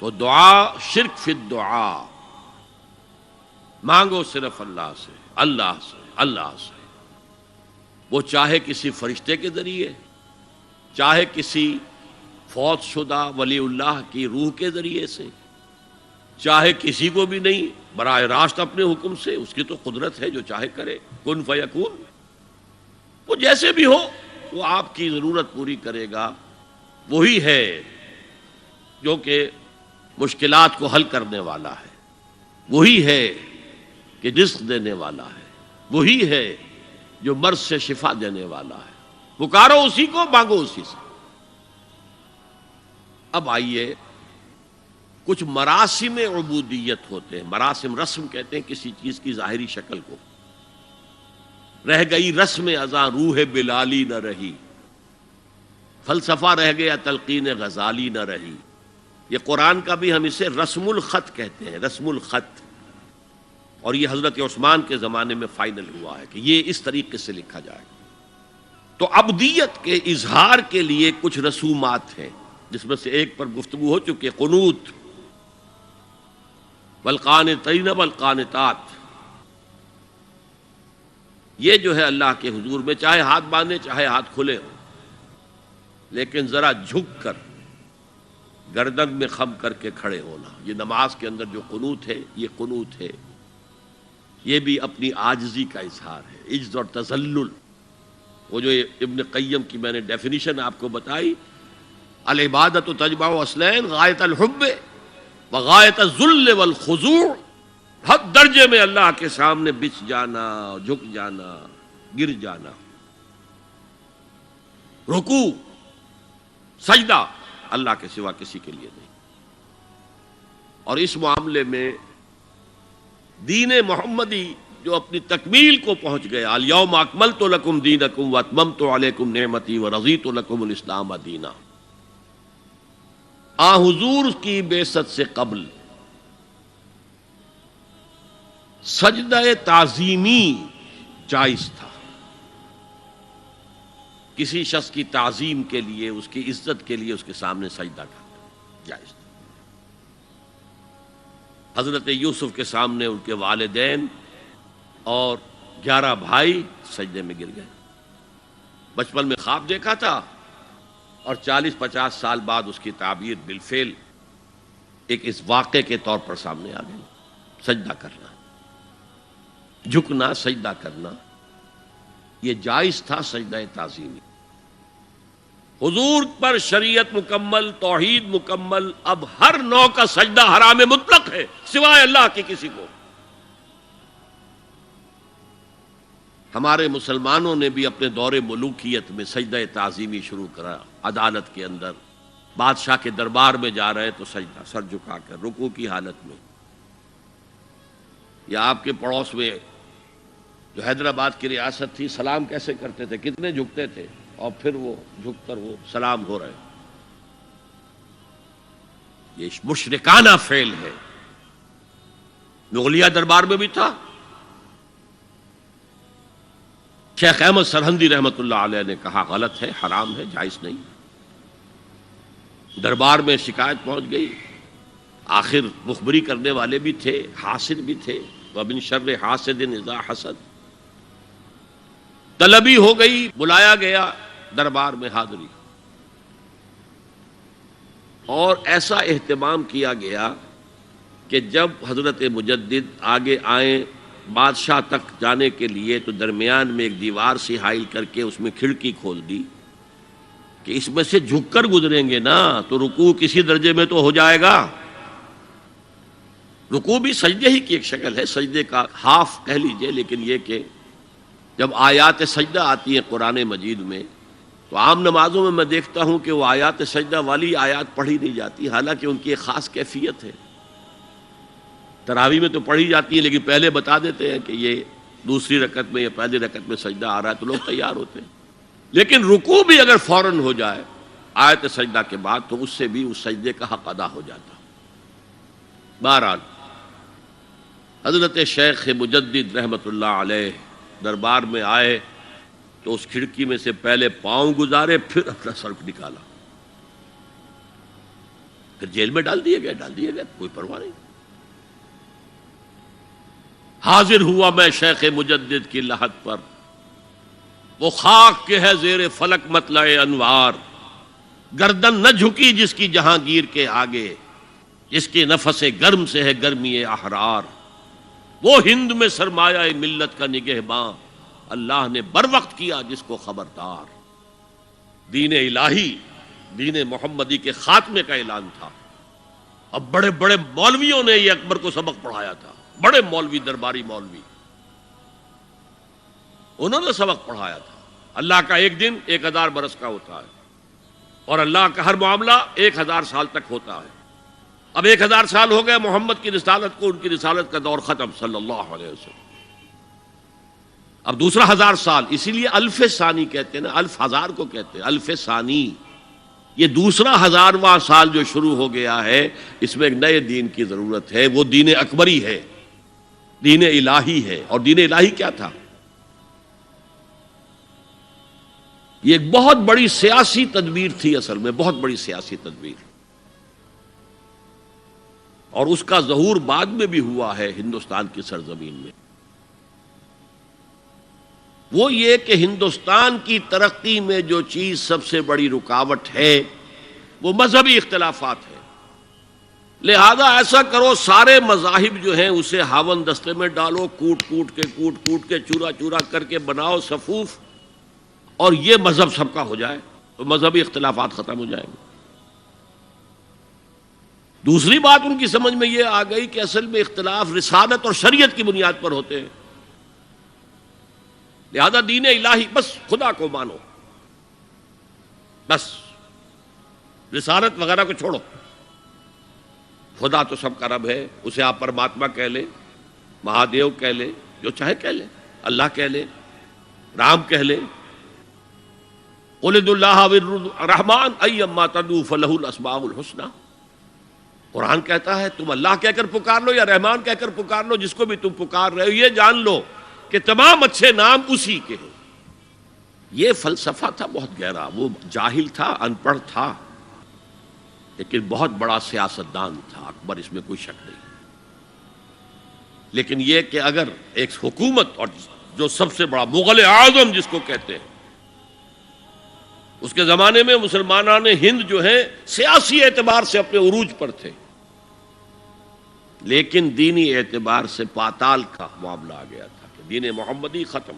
تو دعا شرک فی الدعا، مانگو صرف اللہ سے، اللہ سے، اللہ سے، وہ چاہے کسی فرشتے کے ذریعے، چاہے کسی فوت شدہ ولی اللہ کی روح کے ذریعے سے، چاہے کسی کو بھی نہیں، براہ راست اپنے حکم سے، اس کی تو قدرت ہے جو چاہے کرے، کن فیکون، وہ جیسے بھی ہو وہ آپ کی ضرورت پوری کرے گا۔ وہی ہے جو کہ مشکلات کو حل کرنے والا ہے، وہی ہے کہ رزق دینے والا ہے، وہی ہے جو مرض سے شفا دینے والا ہے، پکارو اسی کو، مانگو اسی سے۔ اب آئیے، کچھ مراسم عبودیت ہوتے ہیں، مراسم، رسم کہتے ہیں کسی چیز کی ظاہری شکل کو، رہ گئی رسم ازاں روح بلالی نہ رہی، فلسفہ رہ گیا تلقین غزالی نہ رہی۔ یہ قرآن کا بھی ہم اسے رسم الخط کہتے ہیں، رسم الخط، اور یہ حضرت عثمان کے زمانے میں فائنل ہوا ہے کہ یہ اس طریقے سے لکھا جائے گا۔ تو عبدیت کے اظہار کے لیے کچھ رسومات ہیں، جس میں سے ایک پر گفتگو ہو چکی، قنوت، والقانتین والقانتات، یہ جو ہے اللہ کے حضور میں چاہے ہاتھ باندھے چاہے ہاتھ کھلے ہوں، لیکن ذرا جھک کر گردن میں خم کر کے کھڑے ہونا، یہ نماز کے اندر جو قنوت ہے یہ قنوت ہے، یہ بھی اپنی عاجزی کا اظہار ہے، عجز اور تذلل۔ وہ جو ابن قیم کی میں نے ڈیفینیشن آپ کو بتائی، العبادت تجمع اصلین، غایت الحب وغایت الذل والخضوع، حد درجے میں اللہ کے سامنے بچ جانا، جھک جانا، گر جانا، رکوع، سجدہ اللہ کے سوا کسی کے لیے نہیں۔ اور اس معاملے میں دین محمدی جو اپنی تکمیل کو پہنچ گیا، الیوم اکملت لکم دینکم واتممت علیکم نعمتی ورضیت لکم الاسلام دینا، آ حضور کی بعثت سے قبل سجدہ تعظیمی جائز تھا، کسی شخص کی تعظیم کے لیے، اس کی عزت کے لیے اس کے سامنے سجدہ کرنا جائز تھا۔ حضرت یوسف کے سامنے ان کے والدین اور 11 بھائی سجدے میں گر گئے، بچپن میں خواب دیکھا تھا اور 40-50 سال بعد اس کی تعبیر بالفعل ایک اس واقعے کے طور پر سامنے آ گئی۔ سجدہ کرنا، جھکنا، سجدہ کرنا، یہ جائز تھا سجدہ تعظیمی۔ حضور پر شریعت مکمل، توحید مکمل، اب ہر نوع کا سجدہ حرام مطلق ہے سوائے اللہ کے کسی کو۔ ہمارے مسلمانوں نے بھی اپنے دور ملوکیت میں سجدہ تعظیمی شروع کرا، عدالت کے اندر بادشاہ کے دربار میں جا رہے تو سجدہ، سر جھکا کر رکوع کی حالت میں، یا آپ کے پڑوس میں جو حیدرآباد کی ریاست تھی، سلام کیسے کرتے تھے، کتنے جھکتے تھے، اور پھر وہ جھک کر وہ سلام ہو رہے، یہ مشرکانہ فعل ہے۔ مغلیہ دربار میں بھی تھا، شیخ احمد سرہندی رحمۃ اللہ علیہ نے کہا غلط ہے، حرام ہے، جائز نہیں۔ دربار میں شکایت پہنچ گئی، آخر مخبری کرنے والے بھی تھے، حاسد بھی تھے، وَمِن شَرِّ حَاسِدٍ إِذَا حَسَدَ، طلبی ہو گئی، بلایا گیا دربار میں حاضری، اور ایسا اہتمام کیا گیا کہ جب حضرت مجدد آگے آئیں بادشاہ تک جانے کے لیے تو درمیان میں ایک دیوار سی حائل کر کے اس میں کھڑکی کھول دی کہ اس میں سے جھک کر گزریں گے نا تو رکوع کسی درجے میں تو ہو جائے گا۔ رکوع بھی سجدے ہی کی ایک شکل ہے، سجدے کا ہاف کہہ لیجئے، لیکن یہ کہ جب آیات سجدہ آتی ہیں قرآن مجید میں تو عام نمازوں میں دیکھتا ہوں کہ وہ آیات سجدہ والی آیات پڑھی نہیں جاتی، حالانکہ ان کی ایک خاص کیفیت ہے۔ تراویح میں تو پڑھی جاتی ہے لیکن پہلے بتا دیتے ہیں کہ یہ دوسری رکعت میں یا پہلی رکعت میں سجدہ آ رہا ہے تو لوگ تیار ہوتے ہیں، لیکن رکوع بھی اگر فوراً ہو جائے آیت سجدہ کے بعد تو اس سے بھی اس سجدے کا حق ادا ہو جاتا۔ بہرحال حضرت شیخ مجدد رحمۃ اللہ علیہ دربار میں آئے تو اس کھڑکی میں سے پہلے پاؤں گزارے، پھر اپنا سر نکالا، پھر جیل میں ڈال دیے گئے، کوئی پرواہ نہیں۔ حاضر ہوا میں شیخ مجدد کی لحد پر، وہ خاک کے ہے زیر فلک مطلع انوار، گردن نہ جھکی جس کی جہانگیر کے آگے، جس کے نفس گرم سے ہے گرمی احرار، وہ ہند میں سرمایہ ملت کا نگہباں، اللہ نے بر وقت کیا جس کو خبردار۔ دین الہی، دین محمدی کے خاتمے کا اعلان تھا۔ اب بڑے بڑے مولویوں نے یہ اکبر کو سبق پڑھایا تھا، بڑے مولوی، درباری مولوی، انہوں نے سبق پڑھایا تھا۔ اللہ کا ایک دن 1000 برس کا ہوتا ہے، اور اللہ کا ہر معاملہ 1000 سال تک ہوتا ہے۔ اب 1000 سال ہو گئے محمد کی رسالت کو، ان کی رسالت کا دور ختم صلی اللہ علیہ وسلم۔ اب دوسرا 1000 سال، اسی لیے الف ثانی کہتے ہیں نا، الف ہزار کو کہتے ہیں الف ثانی۔ یہ دوسرا 1000واں سال جو شروع ہو گیا ہے، اس میں ایک نئے دین کی ضرورت ہے، وہ دین اکبری ہے، دین الہی ہے۔ اور دین الہی کیا تھا؟ یہ ایک بہت بڑی سیاسی تدبیر تھی، اصل میں بہت بڑی سیاسی تدبیر، اور اس کا ظہور بعد میں بھی ہوا ہے ہندوستان کی سرزمین میں۔ وہ یہ کہ ہندوستان کی ترقی میں جو چیز سب سے بڑی رکاوٹ ہے وہ مذہبی اختلافات ہے۔ لہذا ایسا کرو، سارے مذاہب جو ہیں اسے ہاون دستے میں ڈالو، کوٹ کوٹ کے چورا چورا کر کے بناؤ صفوف، اور یہ مذہب سب کا ہو جائے تو مذہبی اختلافات ختم ہو جائیں گے۔ دوسری بات ان کی سمجھ میں یہ آ گئی کہ اصل میں اختلاف رسالت اور شریعت کی بنیاد پر ہوتے ہیں، لہذا دین الہی، بس خدا کو مانو، بس رسالت وغیرہ کو چھوڑو۔ خدا تو سب کا رب ہے، اسے آپ پرماتما کہہ لیں، مہادیو کہہ لیں، جو چاہے کہہ لیں، اللہ کہہ لیں، رام کہہ لیں، قل ادعوا اللہ الرحمن ایما تدعوا فلہ الاسماء الحسنی۔ قرآن کہتا ہے تم اللہ کہہ کر پکار لو یا رحمان کہہ کر پکار لو، جس کو بھی تم پکار رہے ہو یہ جان لو کہ تمام اچھے نام اسی کے ہیں۔ یہ فلسفہ تھا بہت گہرا، وہ جاہل تھا، ان پڑھ تھا، لیکن بہت بڑا سیاستدان تھا اکبر، اس میں کوئی شک نہیں۔ لیکن یہ کہ اگر ایک حکومت، اور جو سب سے بڑا مغل اعظم جس کو کہتے ہیں، اس کے زمانے میں مسلمانان ہند جو ہیں سیاسی اعتبار سے اپنے عروج پر تھے، لیکن دینی اعتبار سے پاتال کا معاملہ آ گیا تھا کہ دین محمدی ختم۔